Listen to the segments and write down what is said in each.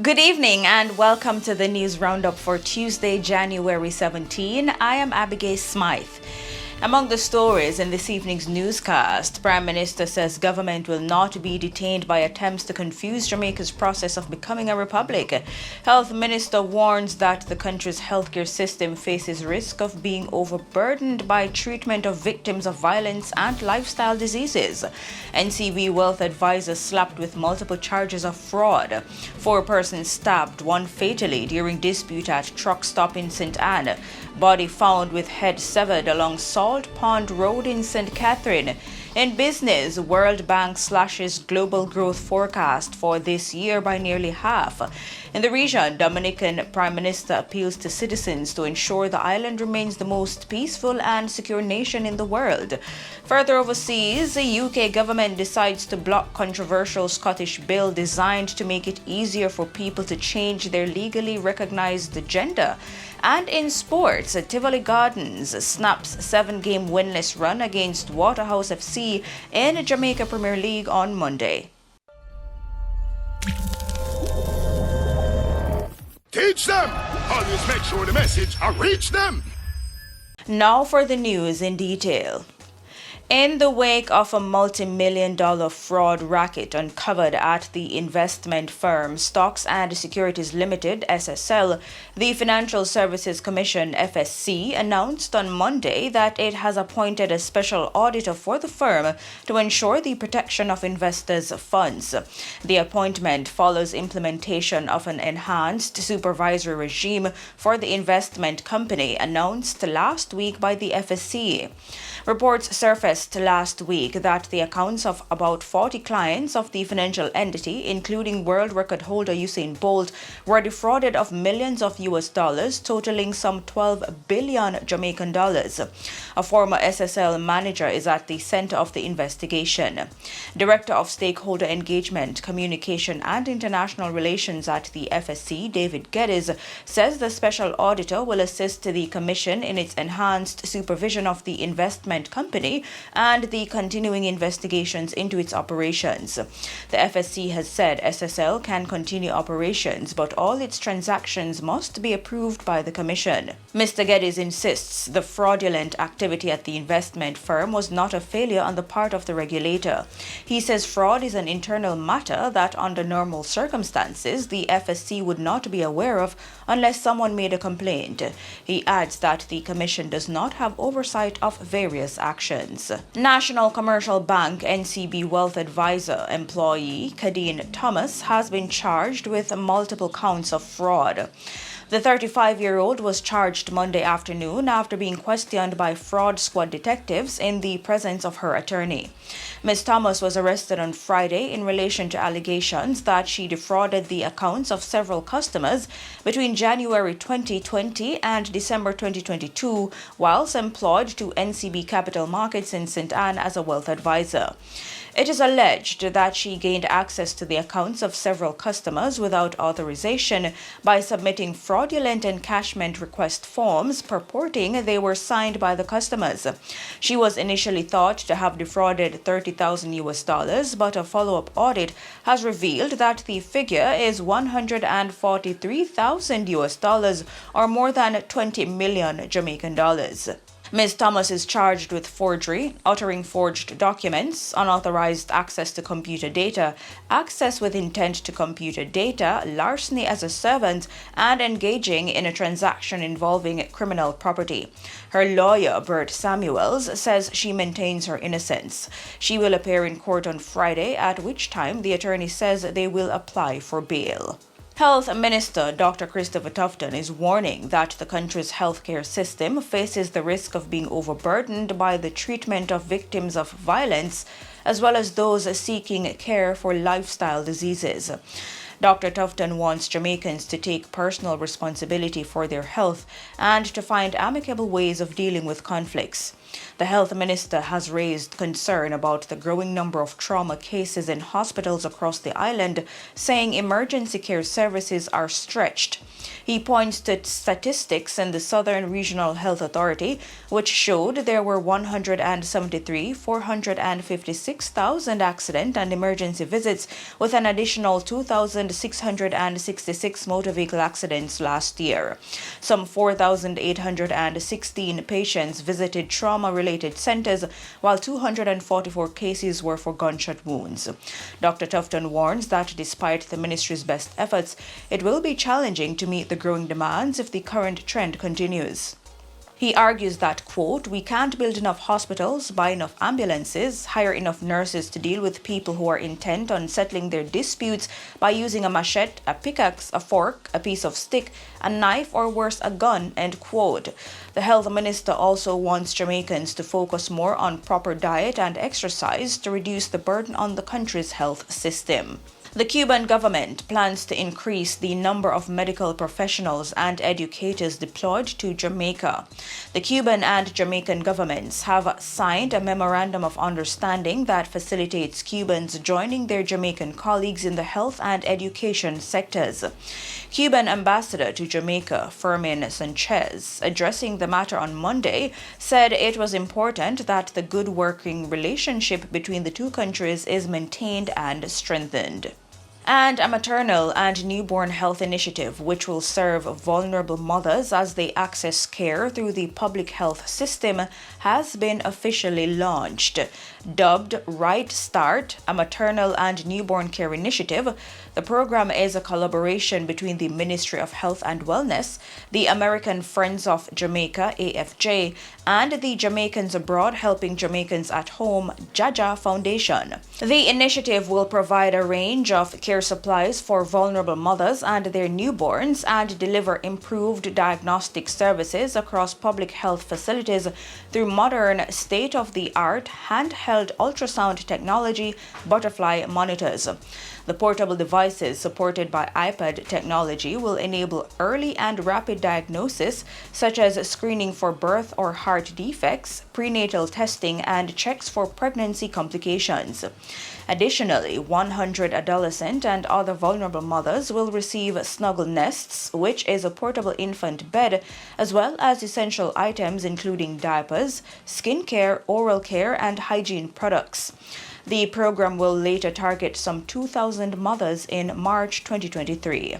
Good evening and welcome to the news roundup for Tuesday, January 17. I am Abigail Smythe. Among the stories in this evening's newscast, Prime Minister says government will not be detained by attempts to confuse Jamaica's process of becoming a republic. Health Minister warns that the country's healthcare system faces risk of being overburdened by treatment of victims of violence and lifestyle diseases. NCB Wealth Advisor slapped with multiple charges of fraud. 4 persons stabbed, 1 fatally during dispute at truck stop in St. Anne. Body found with head severed along Salt Pond Road in St. Catherine. In business, World Bank slashes global growth forecast for this year by nearly half. In the region, Dominican Prime Minister appeals to citizens to ensure the island remains the most peaceful and secure nation in the world. Further overseas, the UK government decides to block controversial Scottish bill designed to make it easier for people to change their legally recognized gender. And in sports, Tivoli Gardens snaps 7-game winless run against Waterhouse FC in Jamaica Premier League on Monday. Teach them! Always make sure the message reach them! Now for the news in detail. In the wake of a multi-million-dollar fraud racket uncovered at the investment firm Stocks and Securities Limited (SSL), the Financial Services Commission (FSC) announced on Monday that it has appointed a special auditor for the firm to ensure the protection of investors' funds. The appointment follows implementation of an enhanced supervisory regime for the investment company announced last week by the FSC. Reports surfaced last week that the accounts of about 40 clients of the financial entity, including world record holder Usain Bolt, were defrauded of millions of US dollars, totaling some 12 billion Jamaican dollars. A former SSL manager is at the center of the investigation. Director of Stakeholder Engagement, Communication and International Relations at the FSC, David Geddes, says the special auditor will assist the Commission in its enhanced supervision of the investment company and the continuing investigations into its operations. The FSC has said SSL can continue operations, but all its transactions must be approved by the Commission. Mr. Geddes insists the fraudulent activity at the investment firm was not a failure on the part of the regulator. He says fraud is an internal matter that under normal circumstances the FSC would not be aware of unless someone made a complaint. He adds that the Commission does not have oversight of various actions. National Commercial Bank NCB Wealth Advisor employee Kadeen Thomas has been charged with multiple counts of fraud. The 35-year-old was charged Monday afternoon after being questioned by fraud squad detectives in the presence of her attorney. Ms. Thomas was arrested on Friday in relation to allegations that she defrauded the accounts of several customers between January 2020 and December 2022 whilst employed to NCB Capital Markets in St. Anne as a wealth advisor. It is alleged that she gained access to the accounts of several customers without authorization by submitting fraudulent encashment request forms purporting they were signed by the customers. She was initially thought to have defrauded $30,000, but a follow-up audit has revealed that the figure is $143,000 or more than 20 million Jamaican dollars. Ms. Thomas is charged with forgery, uttering forged documents, unauthorized access to computer data, access with intent to computer data, larceny as a servant, and engaging in a transaction involving criminal property. Her lawyer, Bert Samuels, says she maintains her innocence. She will appear in court on Friday, at which time the attorney says they will apply for bail. Health Minister Dr. Christopher Tufton is warning that the country's healthcare system faces the risk of being overburdened by the treatment of victims of violence, as well as those seeking care for lifestyle diseases. Dr. Tufton wants Jamaicans to take personal responsibility for their health and to find amicable ways of dealing with conflicts. The health minister has raised concern about the growing number of trauma cases in hospitals across the island, saying emergency care services are stretched. He points to statistics in the Southern Regional Health Authority, which showed there were 456,000 accident and emergency visits, with an additional 2,666 motor vehicle accidents last year. Some 4,816 patients visited trauma-related centers, while 244 cases were for gunshot wounds. Dr. Tufton warns that despite the ministry's best efforts, it will be challenging to meet the growing demands if the current trend continues. He argues that, quote, "We can't build enough hospitals, buy enough ambulances, hire enough nurses to deal with people who are intent on settling their disputes by using a machete, a pickaxe, a fork, a piece of stick, a knife, or worse, a gun," end quote. The health minister also wants Jamaicans to focus more on proper diet and exercise to reduce the burden on the country's health system. The Cuban government plans to increase the number of medical professionals and educators deployed to Jamaica. The Cuban and Jamaican governments have signed a memorandum of understanding that facilitates Cubans joining their Jamaican colleagues in the health and education sectors. Cuban ambassador to Jamaica, Fermin Sanchez, addressing the matter on Monday, said it was important that the good working relationship between the two countries is maintained and strengthened. And a maternal and newborn health initiative, which will serve vulnerable mothers as they access care through the public health system, has been officially launched. Dubbed Right Start, a maternal and newborn care initiative, the program is a collaboration between the Ministry of Health and Wellness, the American Friends of Jamaica, AFJ, and the Jamaicans Abroad Helping Jamaicans at Home, JAJA Foundation. The initiative will provide a range of care supplies for vulnerable mothers and their newborns and deliver improved diagnostic services across public health facilities through modern state-of-the-art handheld ultrasound technology butterfly monitors. The portable devices supported by iPad technology will enable early and rapid diagnosis, such as screening for birth or heart defects, prenatal testing, and checks for pregnancy complications. Additionally, 100 adolescent and other vulnerable mothers will receive Snuggle Nests, which is a portable infant bed, as well as essential items including diapers, skincare, oral care, and hygiene products. The program will later target some 2,000 mothers in March 2023.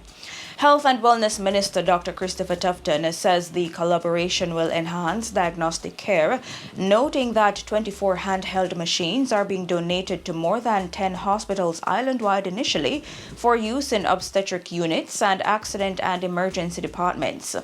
Health and Wellness Minister Dr. Christopher Tufton says the collaboration will enhance diagnostic care, noting that 24 handheld machines are being donated to more than 10 hospitals island-wide initially for use in obstetric units and accident and emergency departments.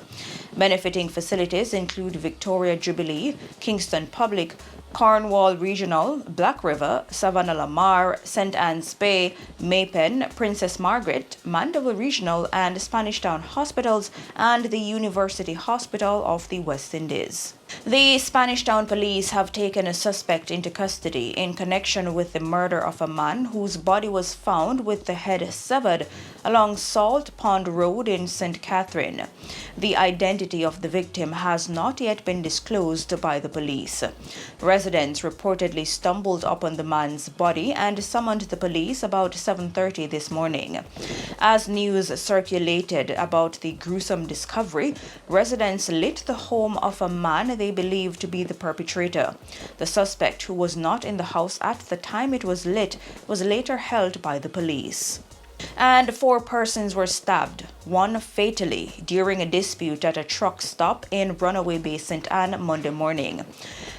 Benefiting facilities include Victoria Jubilee, Kingston Public, Cornwall Regional, Black River, Savannah Lamar, St. Anne's Bay, Maypen, Princess Margaret, Mandeville Regional, and Spanish Town Hospitals, and the University Hospital of the West Indies. The Spanish Town police have taken a suspect into custody in connection with the murder of a man whose body was found with the head severed along Salt Pond Road in St. Catherine. The identity of the victim has not yet been disclosed by the police. Residents reportedly stumbled upon the man's body and summoned the police about 7:30 this morning. As news circulated about the gruesome discovery, residents lit the home of a man they believed to be the perpetrator. The suspect, who was not in the house at the time it was lit, was later held by the police. And 4 persons were stabbed, one fatally, during a dispute at a truck stop in Runaway Bay, St. Anne, Monday morning.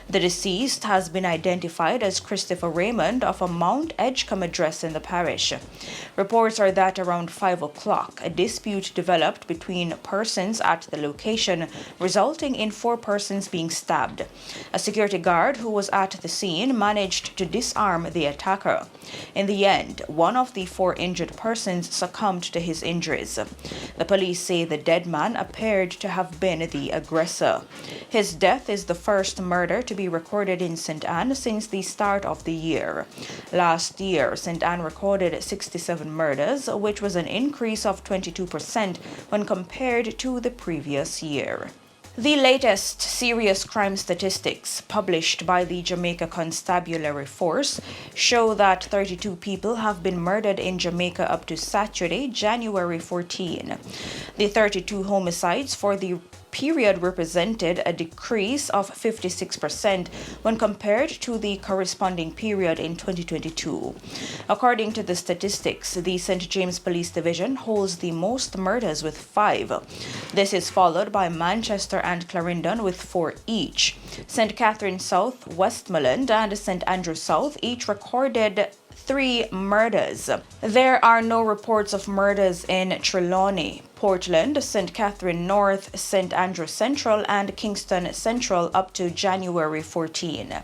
The deceased has been identified as Christopher Raymond of a Mount Edgecombe address in the parish. Reports are that around 5 o'clock, a dispute developed between persons at the location, resulting in 4 persons being stabbed. A security guard who was at the scene managed to disarm the attacker. In the end, one of the 4 injured persons succumbed to his injuries. The police say the dead man appeared to have been the aggressor. His death is the first murder to be recorded in St. Anne since the start of the year. Last year, St. Anne recorded 67 murders, which was an increase of 22% when compared to the previous year. The latest serious crime statistics published by the Jamaica Constabulary Force show that 32 people have been murdered in Jamaica up to Saturday, January 14. The 32 homicides for the period represented a decrease of 56% when compared to the corresponding period in 2022. According to the statistics, the St. James Police Division holds the most murders with 5. This is followed by Manchester and Clarendon with 4 each. St. Catherine South, Westmoreland, and St. Andrew South each recorded 3 murders. There are no reports of murders in Trelawney, Portland, St. Catherine North, St. Andrew Central, and Kingston Central up to January 14.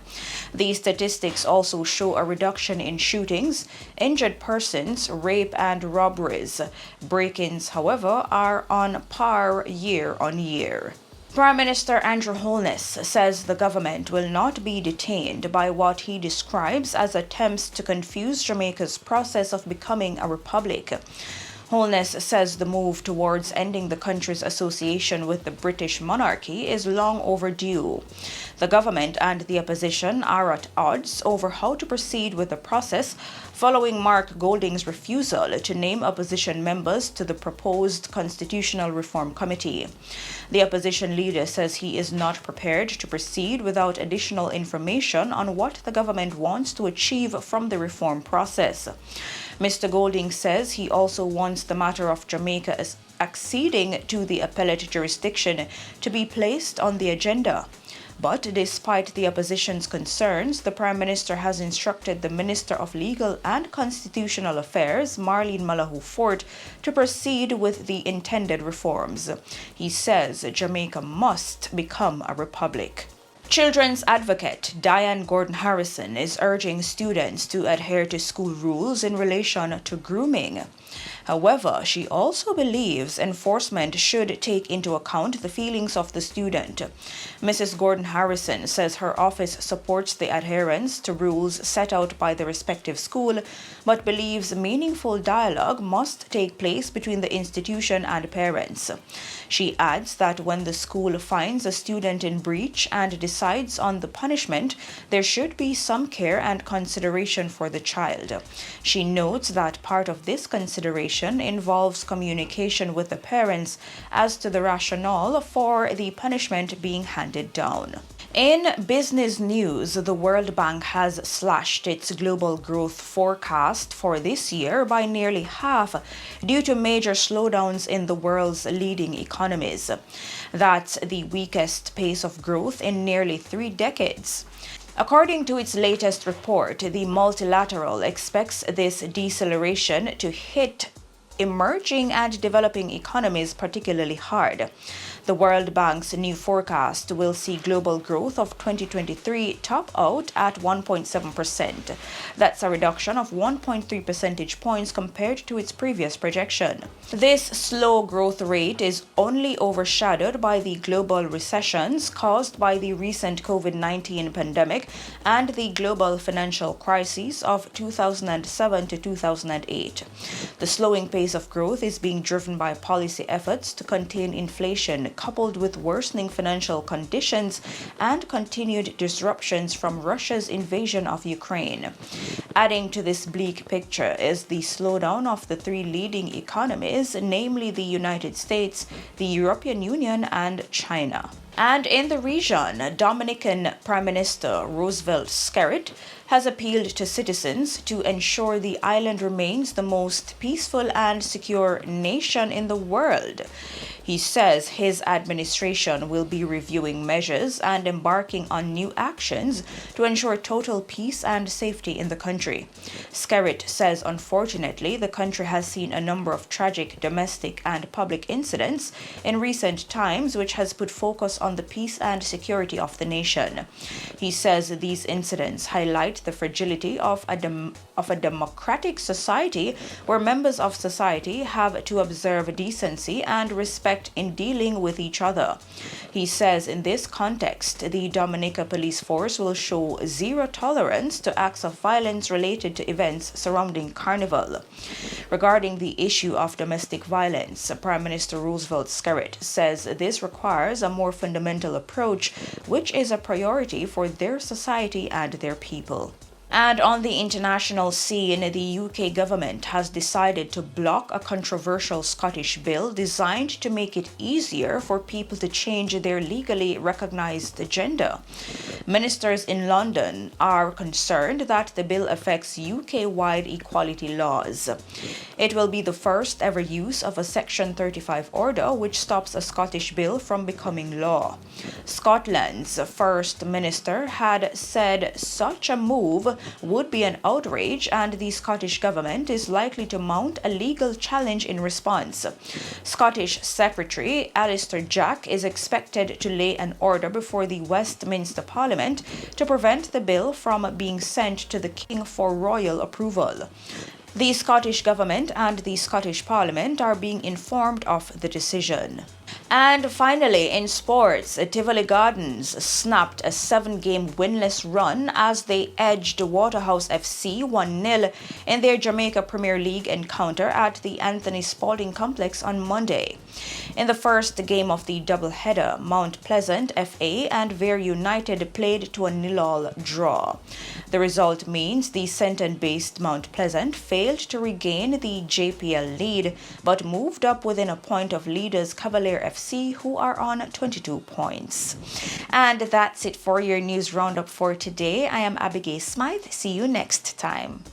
These statistics also show a reduction in shootings, injured persons, rape, and robberies. Break-ins, however, are on par year on year. Prime Minister Andrew Holness says the government will not be detained by what he describes as attempts to confuse Jamaica's process of becoming a republic. Holness says the move towards ending the country's association with the British monarchy is long overdue. The government and the opposition are at odds over how to proceed with the process following Mark Golding's refusal to name opposition members to the proposed Constitutional Reform Committee. The opposition leader says he is not prepared to proceed without additional information on what the government wants to achieve from the reform process. Mr. Golding says he also wants the matter of Jamaica acceding to the appellate jurisdiction to be placed on the agenda. But despite the opposition's concerns, the Prime Minister has instructed the Minister of Legal and Constitutional Affairs, Marlene Malahou Fort, to proceed with the intended reforms. He says Jamaica must become a republic. Children's advocate Diane Gordon Harrison is urging students to adhere to school rules in relation to grooming. However, she also believes enforcement should take into account the feelings of the student. Mrs. Gordon Harrison says her office supports the adherence to rules set out by the respective school, but believes meaningful dialogue must take place between the institution and parents. She adds that when the school finds a student in breach and decides on the punishment, there should be some care and consideration for the child. She notes that part of this consideration involves communication with the parents as to the rationale for the punishment being handed down. In business news, the World Bank has slashed its global growth forecast for this year by nearly half due to major slowdowns in the world's leading economies. That's the weakest pace of growth in nearly 3 decades. According to its latest report, the multilateral expects this deceleration to hit emerging and developing economies particularly hard. The World Bank's new forecast will see global growth of 2023 top out at 1.7%. That's a reduction of 1.3 percentage points compared to its previous projection. This slow growth rate is only overshadowed by the global recessions caused by the recent COVID-19 pandemic and the global financial crises of 2007 to 2008. The slowing pace of growth is being driven by policy efforts to contain inflation, coupled with worsening financial conditions and continued disruptions from Russia's invasion of Ukraine. Adding to this bleak picture is the slowdown of the 3 leading economies, namely the United States, the European Union, and China. And in the region, Dominican Prime Minister Roosevelt Skerrit has appealed to citizens to ensure the island remains the most peaceful and secure nation in the world. He says his administration will be reviewing measures and embarking on new actions to ensure total peace and safety in the country. Skerrit says, unfortunately, the country has seen a number of tragic domestic and public incidents in recent times, which has put focus on the peace and security of the nation. He says these incidents highlight the fragility of a democratic society where members of society have to observe decency and respect in dealing with each other. He says in this context, the Dominica police force will show zero tolerance to acts of violence related to events surrounding Carnival. Regarding the issue of domestic violence, Prime Minister Roosevelt Skerritt says this requires a more fundamental approach, which is a priority for their society and their people. And on the international scene, the UK government has decided to block a controversial Scottish bill designed to make it easier for people to change their legally recognized gender. Ministers in London are concerned that the bill affects UK-wide equality laws. It will be the first ever use of a Section 35 order which stops a Scottish bill from becoming law. Scotland's First Minister had said such a move would be an outrage and the Scottish government is likely to mount a legal challenge in response. Scottish Secretary Alistair Jack is expected to lay an order before the Westminster Parliament to prevent the bill from being sent to the King for royal approval. The Scottish Government and the Scottish Parliament are being informed of the decision. And finally, in sports, Tivoli Gardens snapped a 7-game winless run as they edged Waterhouse FC 1-0 in their Jamaica Premier League encounter at the Anthony Spalding Complex on Monday. In the first game of the doubleheader, Mount Pleasant FA and Vere United played to a 0-0 draw. The result means the Centon-based Mount Pleasant failed to regain the JPL lead, but moved up within a point of leaders Cavalier FC, who are on 22 points. And that's it for your news roundup for today. I am Abigail Smythe. See you next time.